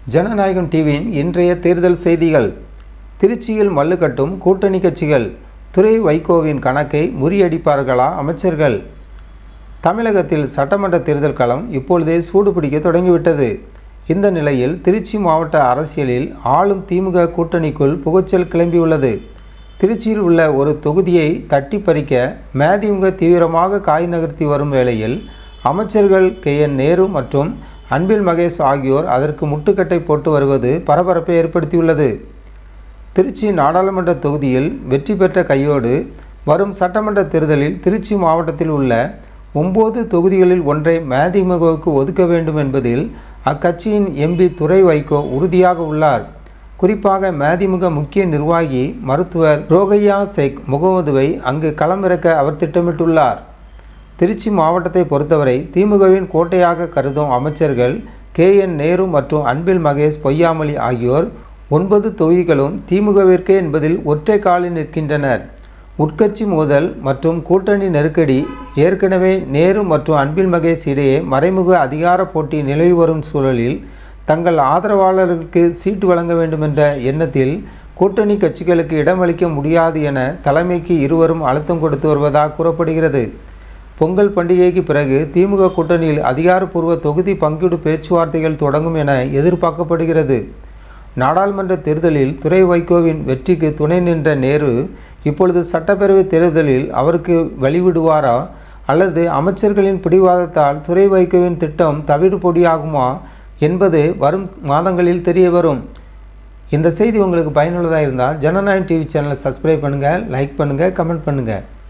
ஜனநாயகம் டிவியின் இன்றைய தேர்தல் செய்திகள். திருச்சியில் மல்லுக்கட்டும் கூட்டணி கட்சிகள். துரை வைகோவின் கணக்கை முறியடிப்பார்களா அமைச்சர்கள்? தமிழகத்தில் சட்டமன்ற தேர்தல் களம் இப்பொழுதே சூடுபிடிக்க தொடங்கிவிட்டது. இந்த நிலையில் திருச்சி மாவட்ட அரசியலில் ஆளும் திமுக கூட்டணிக்குள் புகைச்சல் கிளம்பியுள்ளது. திருச்சியில் உள்ள ஒரு தொகுதியை தட்டி பறிக்க மதிமுக தீவிரமாக காய் நகர்த்தி வரும் வேளையில் அமைச்சர்கள் KN நேரு மற்றும் அன்பில் மகேஷ் ஆகியோர் அதற்கு முட்டுக்கட்டை போட்டு வருவது பரபரப்பை ஏற்படுத்தியுள்ளது. திருச்சி நாடாளுமன்ற தொகுதியில் வெற்றி பெற்ற கையோடு வரும் சட்டமன்ற தேர்தலில் திருச்சி மாவட்டத்தில் உள்ள 9 தொகுதிகளில் ஒன்றை மதிமுகவுக்கு ஒதுக்க வேண்டும் என்பதில் அக்கட்சியின் MP துரை வைகோ உறுதியாக உள்ளார். குறிப்பாக மதிமுக முக்கிய நிர்வாகி மருத்துவர் ரோகையா ஷேக் முகமதுவை அங்கு களமிறக்க அவர் திட்டமிட்டுள்ளார். திருச்சி மாவட்டத்தை பொறுத்தவரை திமுகவின் கோட்டையாக கருதும் அமைச்சர்கள் KN நேரு மற்றும் அன்பில் மகேஷ் பொய்யாமொழி ஆகியோர் 9 தொகுதிகளும் திமுகவிற்கே என்பதில் ஒற்றை காலில் நிற்கின்றனர். உட்கட்சி மோதல் மற்றும் கூட்டணி நெருக்கடி ஏற்கனவே நேரு மற்றும் அன்பில் மகேஷ் இடையே மறைமுக அதிகார போட்டி நிலவி வரும் சூழலில் தங்கள் ஆதரவாளர்களுக்கு சீட்டு வழங்க வேண்டும் என்ற எண்ணத்தில் கூட்டணி கட்சிகளுக்கு இடமளிக்க முடியாது என தலைமைக்கு இருவரும் அழுத்தம் கொடுத்து வருவதாக கூறப்படுகிறது. பொங்கல் பண்டிகைக்கு பிறகு திமுக கூட்டணியில் அதிகாரப்பூர்வ தொகுதி பங்கீடு பேச்சுவார்த்தைகள் தொடங்கும் என எதிர்பார்க்கப்படுகிறது. நாடாளுமன்ற தேர்தலில் துரை வைகோவின் வெற்றிக்கு துணை நின்ற நேரு இப்பொழுது சட்டப்பேரவை தேர்தலில் அவருக்கு வழிவிடுவாரா அல்லது அமைச்சர்களின் பிடிவாதத்தால் துரை வைகோவின் திட்டம் தவிடு பொடியாகுமா என்பது வரும் மாதங்களில் தெரிய வரும். இந்த செய்தி உங்களுக்கு பயனுள்ளதாக இருந்தால் ஜனநாயகம் டிவி சேனலை சப்ஸ்கிரைப் பண்ணுங்கள், லைக் பண்ணுங்கள், கமெண்ட் பண்ணுங்கள்.